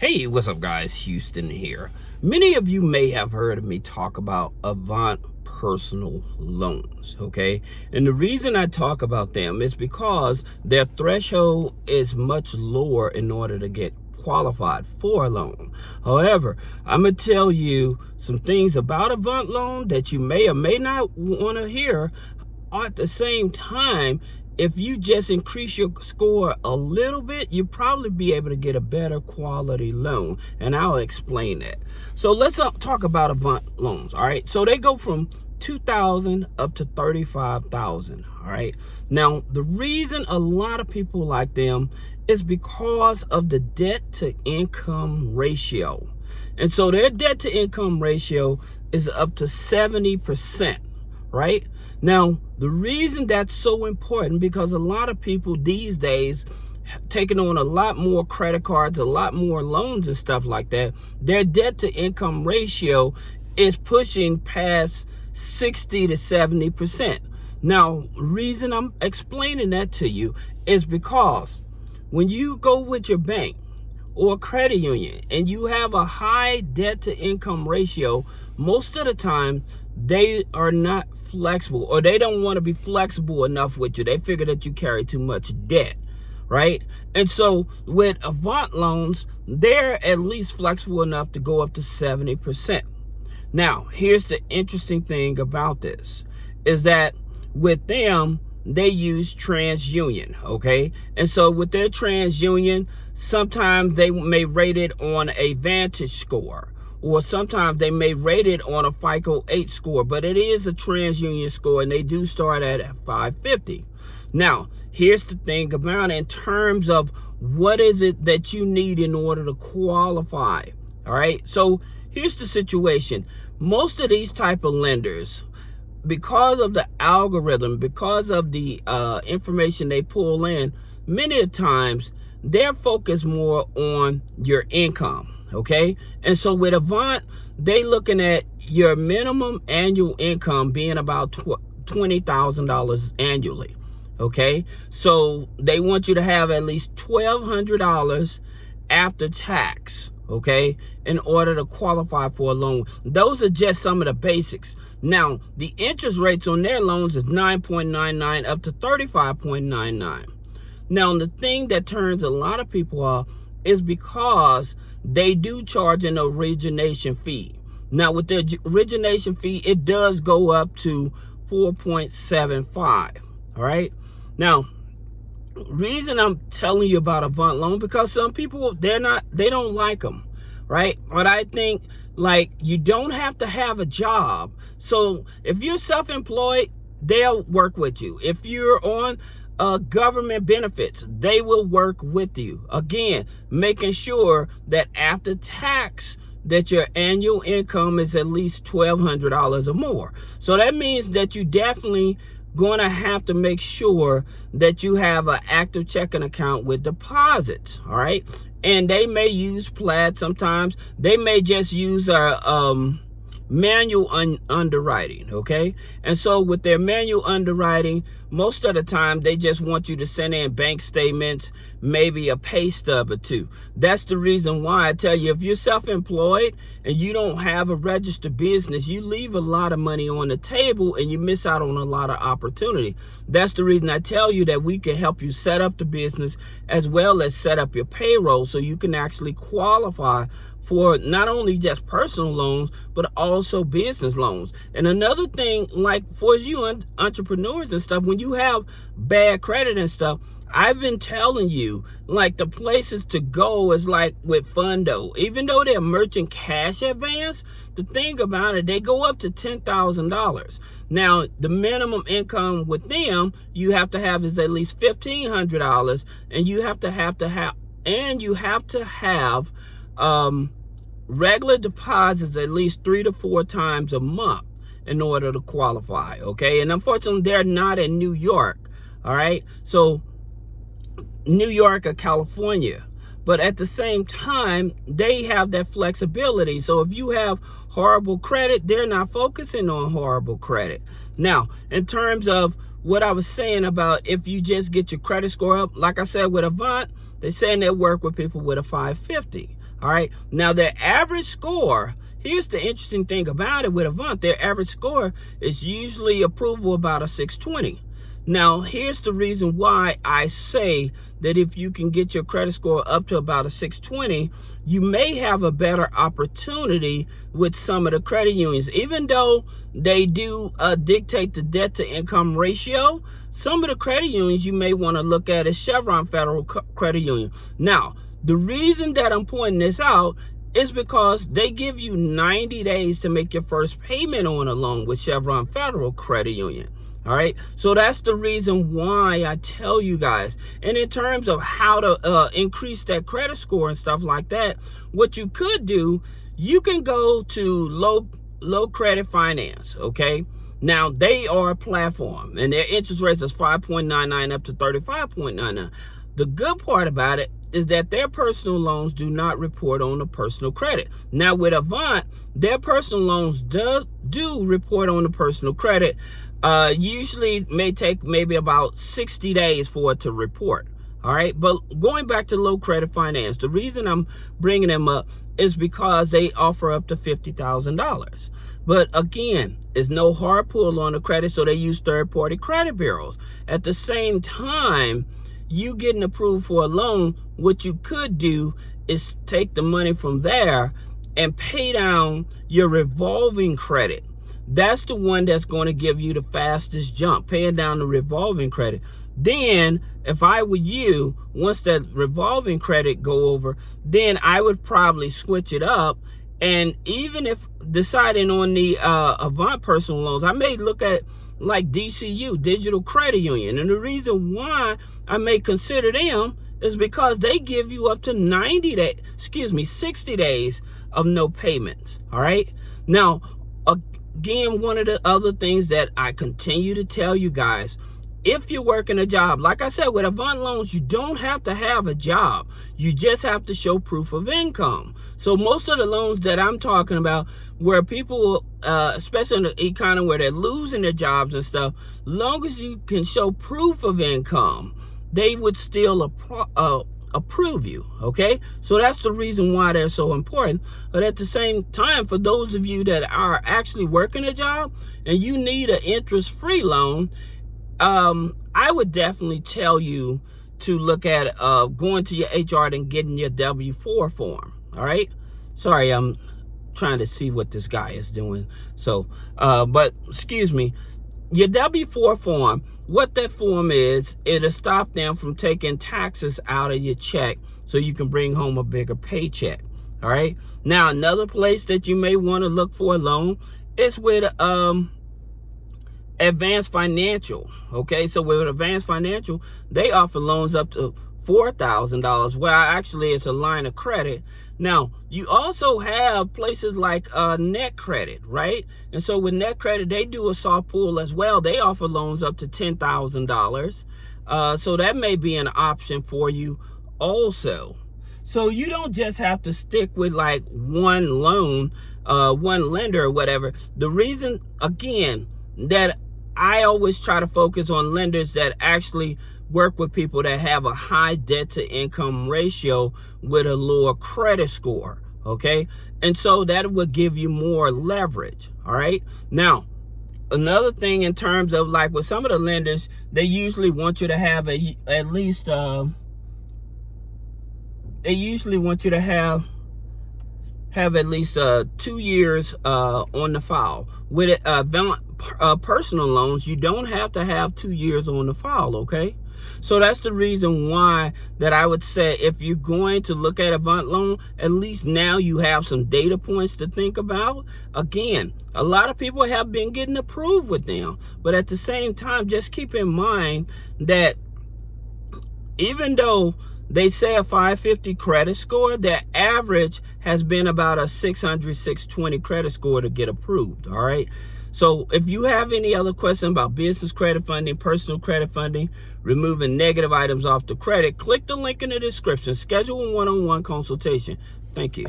Hey, what's up guys? Houston here. Many of you may have heard of me talk about Avant personal loans, okay? And the reason I talk about them is because their threshold is much lower in order to get qualified for a loan. However, I'm gonna tell you some things about Avant Loan that you may or may not want to hear. At the same time, if you just increase your score a little bit, you'll probably be able to get a better quality loan, and I'll explain that. So let's talk about Avant loans. All right, so they go from 2,000 up to 35,000. All right, now the reason a lot of people like them is because of the debt to income ratio. And so their debt to income ratio is up to 70%. Right now, the reason that's so important, because a lot of people these days taking on a lot more credit cards, a lot more loans and stuff like that, their debt to income ratio is pushing past 60 to 70%. Now, the reason I'm explaining that to you is because when you go with your bank or credit union and you have a high debt to income ratio, most of the time they are not flexible, or they don't want to be flexible enough with you. They figure that you carry too much debt, right? And so with Avant loans, they're at least flexible enough to go up to 70%. Now, here's the interesting thing about this, is that with them, they use TransUnion, okay? And so with their TransUnion, sometimes they may rate it on a Vantage score, or sometimes they may rate it on a FICO 8 score, but it is a TransUnion score, and they do start at 550. Now, here's the thing about it in terms of what is it that you need in order to qualify, all right? So here's the situation. Most of these type of lenders, because of the algorithm, because of the information they pull in, many times they're focused more on your income. Okay, and so with Avant, they looking at your minimum annual income being about $20,000 annually. Okay, so they want you to have at least $1,200 after tax, okay, in order to qualify for a loan. Those are just some of the basics. Now, the interest rates on their loans is 9.99 up to 35.99. Now, the thing that turns a lot of people off is because they do charge an origination fee. Now, with the origination fee, it does go up to 4.75. All right. Now, reason I'm telling you about Avant Loan, because some people, they don't like them, right? But I think, like, you don't have to have a job. So if you're self-employed, they'll work with you. If you're on government benefits, they will work with you. Again, making sure that after tax, that your annual income is at least $1,200 or more. So that means that you definitely gonna have to make sure that you have an active checking account with deposits. All right, and they may use Plaid. Sometimes they may just use a manual underwriting, okay? And so with their manual underwriting, most of the time they just want you to send in bank statements, maybe a pay stub or two. That's the reason why I tell you, if you're self-employed and you don't have a registered business, you leave a lot of money on the table and you miss out on a lot of opportunity. That's the reason I tell you that we can help you set up the business as well as set up your payroll, so you can actually qualify for not only just personal loans, but also business loans. And another thing, like for you entrepreneurs and stuff, when you have bad credit and stuff, I've been telling you, like, the places to go is like with Fundo. Even though they're merchant cash advance, the thing about it, they go up to $10,000. Now, the minimum income with them you have to have is at least $1,500, and you have to have regular deposits at least 3 to 4 times a month in order to qualify. Okay, and unfortunately they're not in New York. All right, so New York or California, but at the same time they have that flexibility. So if you have horrible credit, they're not focusing on horrible credit. Now, in terms of what I was saying about if you just get your credit score up, like I said with Avant, they're saying they work with people with a 550. All right. Now, their average score, here's the interesting thing about it with Avant. Their average score is usually approval about a 620. Now, here's the reason why I say that if you can get your credit score up to about a 620, you may have a better opportunity with some of the credit unions. Even though they do dictate the debt to income ratio, some of the credit unions you may want to look at is Chevron Federal Credit Union. Now, the reason that I'm pointing this out is because they give you 90 days to make your first payment on a loan with Chevron Federal Credit Union. All right. So that's the reason why I tell you guys. And in terms of how to increase that credit score and stuff like that, what you could do, you can go to low credit finance. OK, now they are a platform and their interest rates is 5.99 up to 35.99. The good part about it is that their personal loans do not report on the personal credit. Now with Avant, their personal loans do report on the personal credit. Usually may take maybe about 60 days for it to report. All right. But going back to low credit finance, the reason I'm bringing them up is because they offer up to $50,000. But again, there's no hard pull on the credit. So they use third-party credit bureaus. At the same time, you getting approved for a loan, what you could do is take the money from there and pay down your revolving credit. That's the one that's going to give you the fastest jump, paying down the revolving credit. Then, if I were you, once that revolving credit go over, then I would probably switch it up. And even if deciding on the Avant personal loans, I may look at like DCU, Digital Credit Union. And the reason why I may consider them is because they give you up to 60 days of no payments. All right. Now, again, one of the other things that I continue to tell you guys, if you're working a job, like I said, with Avant Loans, you don't have to have a job. You just have to show proof of income. So most of the loans that I'm talking about, where people, especially in the economy where they're losing their jobs and stuff, long as you can show proof of income, they would still approve you. Okay, so that's the reason why they're so important. But at the same time, for those of you that are actually working a job and you need an interest-free loan, I would definitely tell you to look at going to your HR and getting your W-4 form. All right, sorry, I'm trying to see what this guy is doing. So but excuse me, your W-4 form, what that form is, it'll stop them from taking taxes out of your check so you can bring home a bigger paycheck. All right. Now, another place that you may want to look for a loan is with Advanced Financial. Okay. So with Advanced Financial, they offer loans up to $4,000. Well, actually, it's a line of credit. Now, you also have places like Net Credit, right? And so with Net Credit, they do a soft pull as well. They offer loans up to $10,000. So that may be an option for you also. So you don't just have to stick with like one loan, one lender or whatever. The reason, again, that I always try to focus on lenders that actually work with people that have a high debt to income ratio with a lower credit score. Okay. And so that would give you more leverage. All right. Now, another thing in terms of like with some of the lenders, they usually want you to have at least 2 years on the file. With personal loans, you don't have to have 2 years on the file. Okay. So that's the reason why that I would say if you're going to look at Avant Loan, at least now you have some data points to think about. Again, a lot of people have been getting approved with them. But at the same time, just keep in mind that even though they say a 550 credit score, their average has been about a 600, 620 credit score to get approved. All right. So if you have any other questions about business credit funding, personal credit funding, removing negative items off the credit, click the link in the description. Schedule a one-on-one consultation. Thank you.